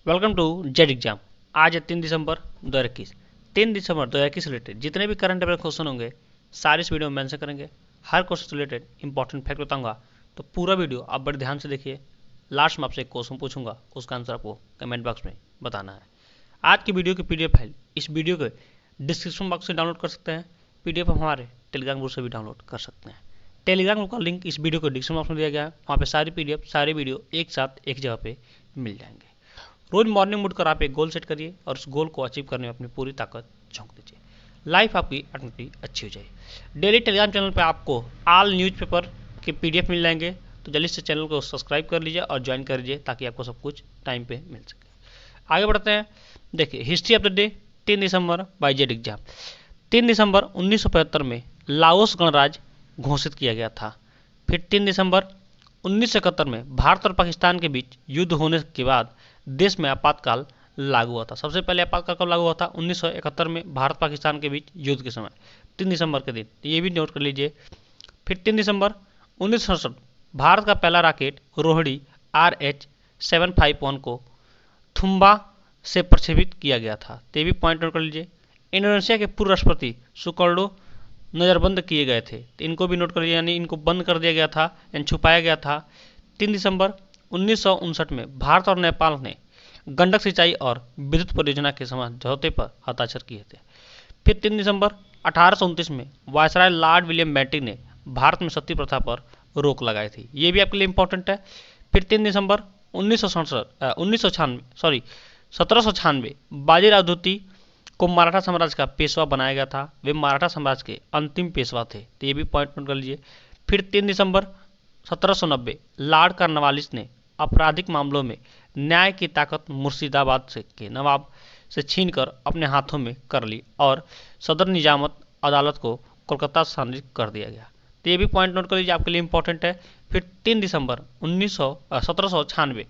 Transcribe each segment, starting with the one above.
Welcome to Z exam. आज है 3 दिसंबर 2021। 3 दिसंबर 2021 से रिलेटेड जितने भी करंट अफेयर क्वेश्चन होंगे सारे इस वीडियो में मेंशन करेंगे। हर क्वेश्चन से रिलेटेड इंपॉर्टेंट फैक्ट बताऊंगा, तो पूरा वीडियो आप बड़े ध्यान से देखिए। लास्ट में आपसे एक क्वेश्चन पूछूंगा, उसका आंसर आपको कमेंट बॉक्स में बताना है। आज की वीडियो की पीडीएफ फाइल इस वीडियो के डिस्क्रिप्शन बॉक्स से डाउनलोड कर सकते हैं। पीडीएफ हमारे टेलीग्राम ग्रुप से भी डाउनलोड कर सकते हैं। टेलीग्राम ग्रुप का लिंक इस वीडियो को डिस्क्रिप्शन बॉक्स में दिया गया है। वहाँ पे सारी पीडीएफ सारे वीडियो एक साथ एक जगह पे मिल जाएंगे। रोज मॉर्निंग में उठकर आप एक गोल सेट करिए और उस गोल को अचीव करने में अपनी पूरी ताकत झोंक दीजिए। लाइफ आपकी ऑटोमेटिकली अच्छी हो जाएगी। डेली टेलीग्राम चैनल पे आपको ऑल न्यूज़पेपर के पीडीएफ मिल जाएंगे, तो जल्दी से चैनल को सब्सक्राइब कर लीजिए और ज्वाइन कर लीजिए ताकि आपको सब कुछ टाइम पे मिल सके। आगे बढ़ते हैं। देखिए history of the day 3 December by Z exam. 3 दिसंबर 1975 में लाओस गणराज्य घोषित किया गया था। फिर 3 दिसंबर 1971 में भारत और पाकिस्तान के बीच युद्ध होने के बाद देश में आपातकाल लागू हुआ था। सबसे पहले आपातकाल कब लागू हुआ था? 1971 में भारत पाकिस्तान के बीच युद्ध के समय 3 दिसंबर के दिन, ये भी नोट कर लीजिए। फिर 3 दिसंबर 1967 भारत का पहला रॉकेट रोहिणी RH-751 को थुम्बा से प्रक्षेपित किया गया था, तो ये भी पॉइंट नोट कर लीजिए। इंडोनेशिया के पूर्व राष्ट्रपति सुकर्णो नज़रबंद किए गए थे, तो इनको भी नोट कर लीजिए, यानी इनको बंद कर दिया गया था यानी छुपाया गया था। 3 दिसंबर 1959 में भारत और नेपाल ने गंडक सिंचाई और विद्युत परियोजना के समझौते पर हस्ताक्षर किए थे। फिर 3 दिसंबर 1829 में वायसराय लॉर्ड विलियम बेंटिक ने भारत में सती प्रथा पर रोक लगाई थी, ये भी आपके लिए इंपॉर्टेंट है। फिर 3 दिसंबर 1796 बाजीराव द्वितीय को मराठा साम्राज्य का पेशवा बनाया गया था। वे मराठा साम्राज्य के अंतिम पेशवा थे, तो ये भी पॉइंट नोट कर लीजिए। फिर 3 दिसंबर 1790 लॉर्ड कॉर्नवालिस ने आपराधिक मामलों में न्याय की ताकत मुर्शिदाबाद के नवाब से छीनकर अपने हाथों में कर ली और सदर निजामत अदालत को कोलकाता स्थानांतरित कर दिया गया, तो ये भी पॉइंट नोट कर लीजिए, आपके लिए इंपॉर्टेंट है। फिर 3 दिसंबर 1796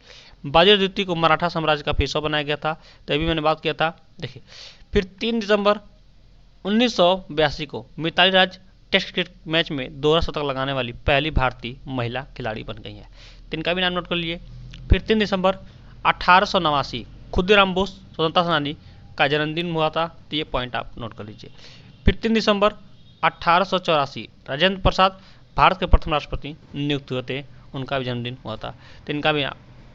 बाजीराव द्वितीय को मराठा साम्राज्य का पेशवा बनाया गया था, तो ये भी मैंने बात किया था। देखिए फिर 3 दिसंबर 1982 को मिताली राज टेस्ट क्रिकेट मैच में दोहरा शतक लगाने वाली पहली भारतीय महिला खिलाड़ी बन गई है, तो इनका भी नाम नोट कर लीजिए। फिर 3 दिसंबर 1889 खुदीराम बोस स्वतंत्रता सेनानी का जन्मदिन हुआ था, तो ये पॉइंट आप नोट कर लीजिए। फिर 3 दिसंबर 1884 राजेंद्र प्रसाद भारत के प्रथम राष्ट्रपति नियुक्त हुए थे, उनका भी जन्मदिन हुआ था, तो इनका भी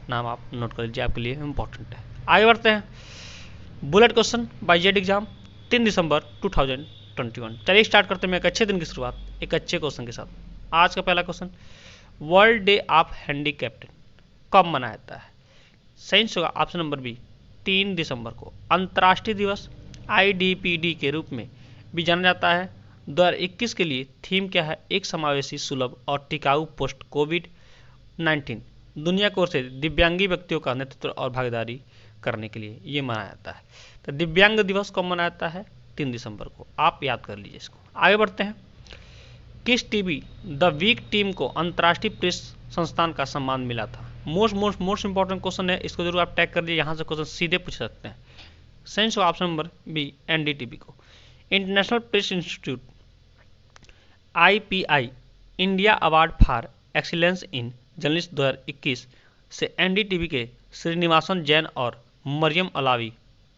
नाम आप नोट कर लीजिए, आपके लिए इंपॉर्टेंट है। आगे बढ़ते हैं। Bullet question by Z exam 3 दिसंबर 2021। चलिए स्टार्ट करते हैं एक अच्छे दिन की शुरुआत एक अच्छे क्वेश्चन के साथ। आज का पहला question, world day of handicapped कब मनाया जाता है? सही होगा ऑप्शन नंबर बी 3 दिसंबर को। अंतर्राष्ट्रीय दिवस IDPD के रूप में भी जाना जाता है। 2021 के लिए थीम क्या है? एक समावेशी, सुलभ और टिकाऊ पोस्ट कोविड-19 दुनिया की ओर से दिव्यांगी व्यक्तियों का नेतृत्व और भागीदारी करने के लिए ये मनाया जाता है। तो दिव्यांग दिवस कब मनाया जाता है? 3 दिसंबर को, आप याद कर लीजिए इसको। आगे बढ़ते हैं। किस टीवी द वीक टीम को अंतर्राष्ट्रीय प्रेस संस्थान का सम्मान मिला था? मोस्ट इंपॉर्टेंट क्वेश्चन है, इसको जरूर आप टैग कर लीजिए, यहाँ से क्वेश्चन सीधे पूछ सकते हैं। सेंस ऑप्शन नंबर बी NDTV को। International Press Institute IPI India Award for Excellence in Journalist 2021 से NDTV के श्रीनिवासन जैन और मरियम अलावी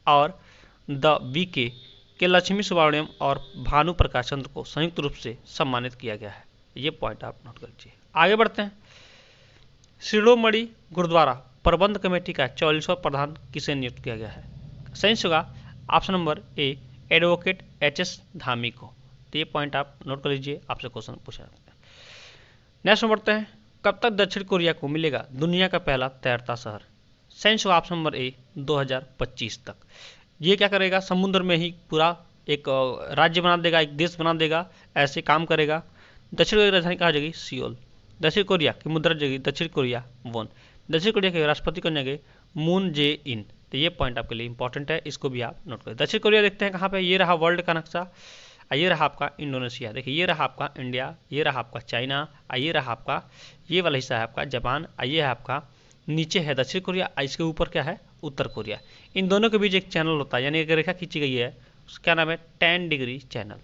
और द वीके के लक्ष्मी सुब्रमण्यम और भानु प्रकाश चंद्र को संयुक्त रूप से सम्मानित किया गया है, ये पॉइंट आप नोट कर लीजिए। आगे बढ़ते हैं। शिरोमणि गुरुद्वारा प्रबंध कमेटी का 44वां प्रधान किसे नियुक्त किया गया है? सही होगा ऑप्शन नंबर ए एडवोकेट HS धामी को, तो ये पॉइंट आप नोट कर लीजिए, आपसे क्वेश्चन पूछा जाता है। नेक्स्ट बढ़ते हैं। कब तक दक्षिण कोरिया को मिलेगा दुनिया का पहला तैरता शहर? सही होगा ऑप्शन नंबर ए 2025 तक। ये क्या करेगा? समुद्र में ही पूरा एक राज्य बना देगा, एक देश बना देगा, ऐसे काम करेगा। दक्षिण कोरिया की राजधानी कहा जाएगी सियोल। दक्षिण कोरिया की मुद्रा जाएगी दक्षिण कोरिया वॉन। दक्षिण कोरिया के राष्ट्रपति कौन जाएंगे? मून जे इन, तो ये पॉइंट आपके लिए इंपॉर्टेंट है, इसको भी आप नोट करें। दक्षिण कोरिया देखते हैं कहाँ पे, ये रहा वर्ल्ड का नक्शा, ये रहा आपका इंडोनेशिया, देखिए ये रहा आपका इंडिया, ये रहा आपका चाइना, ये रहा आपका ये वाला हिस्सा है आपका जापान, ये है आपका नीचे है दक्षिण कोरिया, इसके ऊपर क्या है? उत्तर कोरिया। इन दोनों के बीच एक चैनल होता है, यानी एक रेखा खींची गई है, उसका नाम है 10 डिग्री चैनल।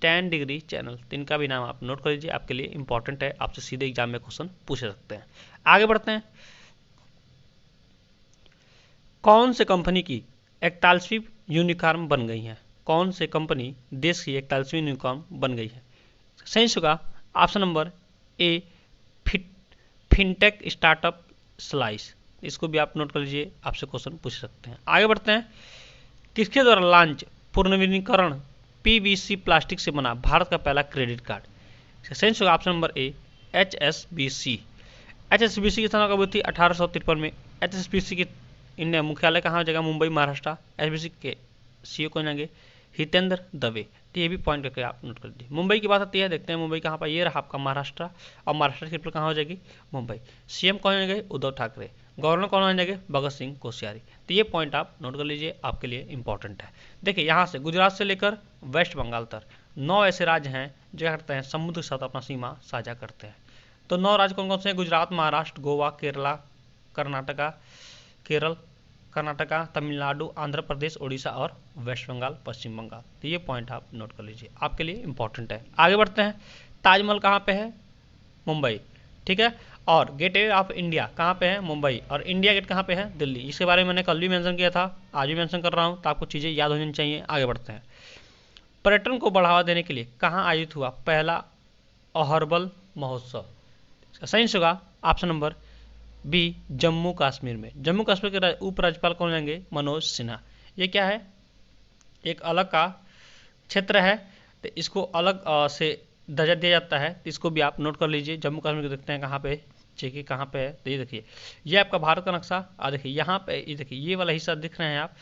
10 डिग्री चैनल, तो इनका भी नाम आप नोट कर लीजिए, आपके लिए इंपॉर्टेंट है, आपसे सीधे एग्जाम में क्वेश्चन पूछ सकते हैं। आगे बढ़ते हैं। कौन से कंपनी की 41वीं यूनिकॉर्न बन गई है? कौन से कंपनी देश की 41वीं यूनिकॉर्न बन गई है? सही होगा ऑप्शन नंबर ए फिनटेक स्टार्टअप स्लाइस। इसको भी आप नोट कर लीजिए, आपसे क्वेश्चन पूछ सकते हैं। आगे बढ़ते हैं। किसके द्वारा लॉन्च पुनर्नवीनीकरण पीवीसी प्लास्टिक से बना भारत का पहला क्रेडिट कार्ड? सही होगा ऑप्शन नंबर ए HSBC। HSBC की स्थापना कब हुई थी? 1853 में। HSBC की इंडिया मुख्यालय कहाँ हो जाएगा? मुंबई, महाराष्ट्र। HSBC के CEO कौन जाएंगे? हितेंद्र दवे। तो ये भी पॉइंट करके आप नोट कर लीजिए। मुंबई की बात आती है, देखते हैं मुंबई कहाँ पर। ये रहा आपका महाराष्ट्र, और महाराष्ट्र की कैपिटल कहाँ हो जाएगी? मुंबई। CM कौन जाएंगे? उद्धव ठाकरे। गवर्नर कौन हो जाएंगे? भगत सिंह कोश्यारी। तो ये पॉइंट आप नोट कर लीजिए, आपके लिए इंपॉर्टेंट है। देखिए यहाँ से गुजरात से लेकर वेस्ट बंगाल तक 9 ऐसे राज्य हैं जो क्या करते हैं? समुद्र के साथ अपना सीमा साझा करते हैं। तो 9 राज्य कौन कौन से हैं? गुजरात, महाराष्ट्र, गोवा, कर्नाटका, तमिलनाडु, आंध्र प्रदेश, उड़ीसा और वेस्ट बंगाल, पश्चिम बंगाल। तो ये पॉइंट आप नोट कर लीजिए, आपके लिए इंपॉर्टेंट है। आगे बढ़ते हैं। ताजमहल कहाँ पे है? मुंबई, ठीक है। और गेटवे ऑफ इंडिया कहाँ पे है? मुंबई। और इंडिया गेट कहाँ पे है? दिल्ली। इसके बारे में मैंने कल भी मेंशन किया था, आज भी मेंशन कर रहा हूँ, तो आपको चीज़ें याद होनी चाहिए। आगे बढ़ते हैं। पर्यटन को बढ़ावा देने के लिए कहाँ आयोजित हुआ पहला अहर्बल महोत्सव? सही होगा option number B Jammu Kashmir में। जम्मू कश्मीर के उपराज्यपाल कौन रहेंगे? मनोज सिन्हा। ये क्या है? एक अलग का क्षेत्र है, तो इसको अलग से दर्जा दिया जाता है, तो इसको भी आप नोट कर लीजिए। जम्मू कश्मीर को देखते हैं कहाँ पे, चेकिए कहाँ पे है। तो ये देखिए, ये आपका भारत का नक्शा। और देखिए यहाँ पे, ये देखिए ये वाला हिस्सा दिख रहे हैं आप,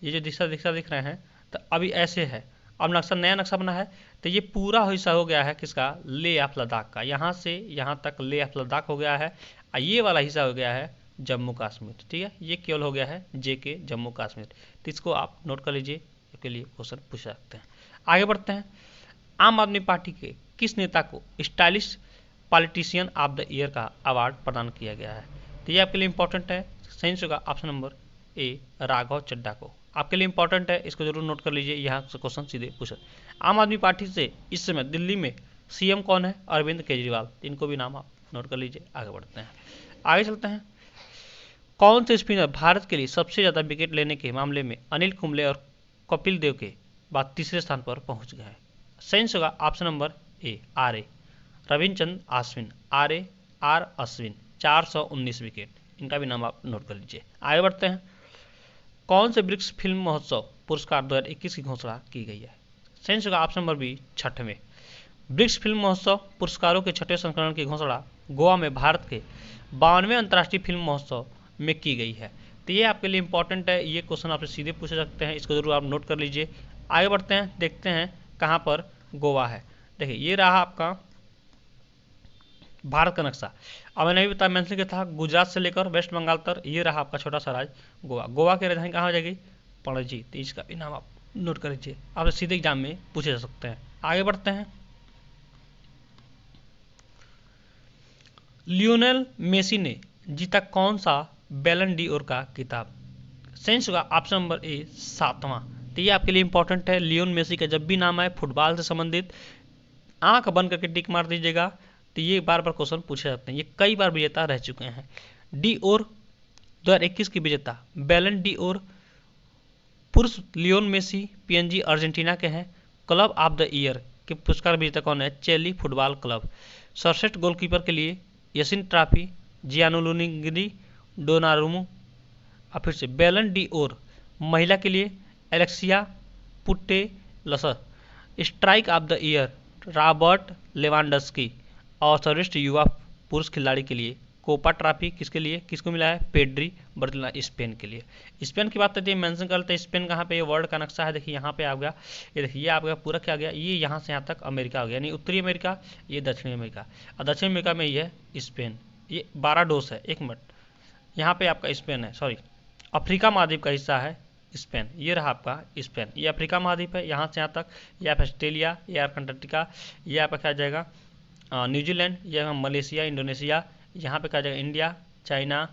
ये जो दिशा दिख रहे हैं, तो अभी ऐसे है। अब नक्शा, नया नक्शा बना है, तो ये पूरा हिस्सा हो गया है किसका? लेह ऑफ लद्दाख का। यहाँ से यहाँ तक लेह ऑफ लद्दाख हो गया है, और ये वाला हिस्सा हो गया है जम्मू कश्मीर। ठीक है, ये केवल हो गया है JK जम्मू कश्मीर। तो इसको आप नोट कर लीजिए, के लिए क्वेश्चन पूछ सकते हैं। आगे बढ़ते हैं। आम आदमी पार्टी के किस नेता को stylish politician of the year का अवार्ड प्रदान किया गया है? तो ये आपके लिए इंपॉर्टेंट है। सही होगा option number A Raghav Chadha को। आपके लिए इंपॉर्टेंट है, इसको जरूर नोट कर लीजिए, यहाँ से क्वेश्चन सीधे पूछे। आम आदमी पार्टी से इस समय दिल्ली में CM कौन है? अरविंद केजरीवाल। इनको भी नाम आप नोट कर लीजिए। आगे बढ़ते हैं, आगे चलते हैं। कौन से स्पिनर भारत के लिए सबसे ज़्यादा विकेट लेने के मामले में अनिल कुंबले और कपिल देव के बाद तीसरे स्थान पर पहुंच गए हैं? सही होगा option number A RA Ravichandran Ashwin. R Ashwin 419 wicket. इनका भी नाम आप नोट कर लीजिए। आगे बढ़ते हैं। कौन से ब्रिक्स फिल्म महोत्सव पुरस्कार 2021 की घोषणा की गई है? सही होगा ऑप्शन नंबर बी 6वें। ब्रिक्स फिल्म महोत्सव पुरस्कारों के 6वें संस्करण की घोषणा गोवा में भारत के 52वें अंतर्राष्ट्रीय फिल्म महोत्सव में की गई है। तो ये आपके लिए इंपॉर्टेंट है, ये क्वेश्चन आपसे सीधे पूछ सकते हैं, इसको जरूर आप नोट कर लीजिए। आगे बढ़ते हैं, देखते हैं कहाँ पर गोवा है। देखिए ये रहा आपका भारत का नक्शा। अब मैंने भी बता मेंशन किया था, गुजरात से लेकर वेस्ट बंगाल तक ये रहा आपका छोटा सा राज्य गोवा। गोवा की राजधानी कहाँ हो जाएगी? पणजी। तो इसका भी नाम आप नोट कर लीजिए, आप सीधे एग्जाम में पूछे जा सकते हैं। आगे बढ़ते हैं। लियोनेल मेसी ने जीता कौन सा बैलन डी'ओर का किताब? सही होगा ऑप्शन नंबर ए 7वां। तो ये आपके लिए इंपॉर्टेंट है। लियोन मेसी का जब भी नाम आए फुटबॉल से संबंधित, आंख बंद करके टिक मार दीजिएगा, तो ये बार बार क्वेश्चन पूछे जाते हैं। ये कई बार विजेता रह चुके हैं। डी'ओर 2021 की विजेता बैलन डी'ओर पुरुष लियोन मेसी PNG अर्जेंटीना के हैं। क्लब ऑफ द ईयर के पुरस्कार विजेता कौन है? चेली फुटबॉल क्लब। सर्वश्रेष्ठ गोलकीपर के लिए यसिन ट्रॉफी जियानुलुनिगिरी डोनारुमो। और फिर से बैलन डी'ओर महिला के लिए Alexia Putellas. Strike of the year Robert Lewandowski. और सर्वश्रेष्ठ युवा पुरुष खिलाड़ी के लिए कोपा ट्रॉफी किसके लिए, किसको मिला है? पेड्री बर्तोला, स्पेन के लिए। स्पेन की बात करते हैं, मेंशन करते हैं स्पेन कहाँ पे? ये वर्ल्ड का नक्शा है, देखिए यहाँ पे आ गया। ये देखिए ये आ गया पूरा, क्या आ गया? ये यहाँ से यहाँ तक अमेरिका हो गया, यानी उत्तरी अमेरिका, ये दक्षिणी अमेरिका। और दक्षिण अमेरिका में ये है स्पेन। ये 12 डोस है। एक मिनट, यहाँ पे आपका स्पेन है, सॉरी अफ्रीका महाद्वीप का हिस्सा है स्पेन। ये रहा आपका स्पेन, ये अफ्रीका महाद्वीप है, यहाँ से यहाँ तक। ये आप ऑस्ट्रेलिया, ये आप अंटार्कटिका, ये आपका क्या जाएगा? न्यूजीलैंड, ये मलेशिया, इंडोनेशिया, यहाँ पे क्या जाएगा? इंडिया, चाइना,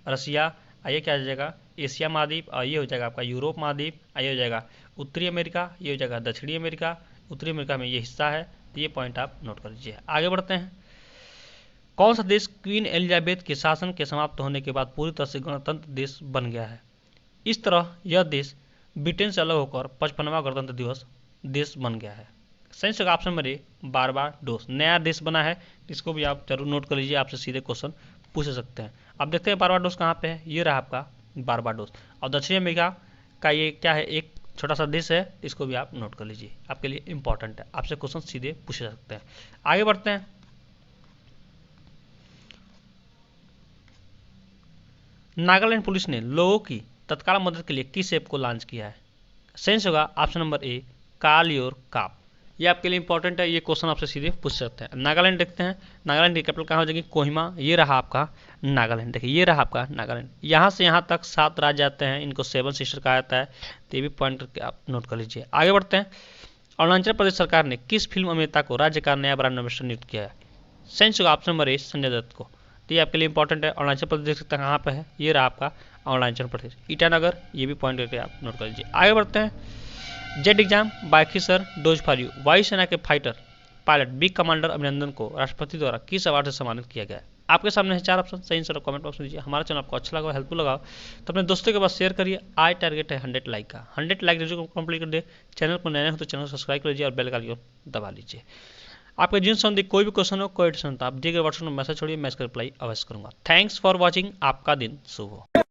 रसिया। ये क्या हो जाएगा? एशिया महाद्वीप। और ये हो जाएगा आपका यूरोप महाद्वीप। ये हो जाएगा उत्तरी अमेरिका, ये हो जाएगा दक्षिणी अमेरिका। उत्तरी अमेरिका में ये हिस्सा है। तो ये पॉइंट आप नोट कर लीजिए। आगे बढ़ते हैं। कौन सा देश क्वीन एलिजाबेथ के शासन के समाप्त होने के बाद पूरी तरह से गणतंत्र देश बन गया है? इस तरह यह देश ब्रिटेन से अलग होकर 55वां गणतंत्र दिवस देश बन गया है। सही जगह ऑप्शन नंबर ए बारबाडोस नया देश बना है, इसको भी आप जरूर नोट कर लीजिए, आपसे सीधे क्वेश्चन पूछ सकते हैं। अब देखते हैं बारबाडोस कहाँ पे है, ये रहा आपका बारबाडोस। और दक्षिण अमेरिका का ये क्या है, एक छोटा सा देश है, इसको भी आप नोट कर लीजिए, आपके लिए इंपॉर्टेंट है, आपसे क्वेश्चन सीधे पूछे सकते हैं। आगे बढ़ते हैं। नागालैंड पुलिस ने लोगों की तत्काल मदद के लिए किस ऐप को लॉन्च किया है? सही होगा option number A call your cop. ये आपके लिए इंपॉर्टेंट है, ये क्वेश्चन आपसे सीधे पूछ सकते हैं। नागालैंड देखते हैं, नागालैंड की कैपिटल कहाँ हो जाएगी, कोहिमा। ये रहा आपका नागालैंड, देखिए ये रहा आपका नागालैंड। यहाँ से यहाँ तक 7 राज्य आते हैं, इनको 7 सिस्टर कहा जाता है, तो ये भी पॉइंट करके आप नोट कर लीजिए। आगे बढ़ते हैं। अरुणाचल प्रदेश सरकार ने किस फिल्म अभिनेता को राज्य का नया ब्रांड एम्बेसडर नियुक्त किया है? सही होगा option number A Sanjay Dutt को। तो ये आपके लिए इंपॉर्टेंट है। अरुणाचल प्रदेश देख सकते हैं कहाँ पे है, ये रहा आपका अरुणाचल प्रदेश, ईटानगर, ये भी पॉइंट करके आप नोट कर लीजिए। आगे बढ़ते हैं। Jet exam bite sized dose for you, वायुसेना के फाइटर पायलट बिग कमांडर अभिनंदन को राष्ट्रपति द्वारा किस अवार्ड से सम्मानित किया गया है? आपके सामने है 4 ऑप्शन, सही आंसर कमेंट बॉक्स में दीजिए। हमारा चैनल आपको अच्छा लगा, हेल्पफुल लगा तो अपने दोस्तों के पास शेयर करिए। आज टारगेट है 100 लाइक का, 100 लाइक जो कंप्लीट कर दे। चैनल को नए हो तो चैनल को सब्सक्राइब कर लीजिए और बेल का आइकन दबा लीजिए। आपके जिन संबंधी कोई भी क्वेश्चन हो, कोई एडिशन हो, आप दिए गए व्हाट्सएप में मैसेज छोड़िए, मैं इसका रिप्लाई अवश्य करूंगा। थैंक्स फॉर वॉचिंग, आपका दिन शुभ हो।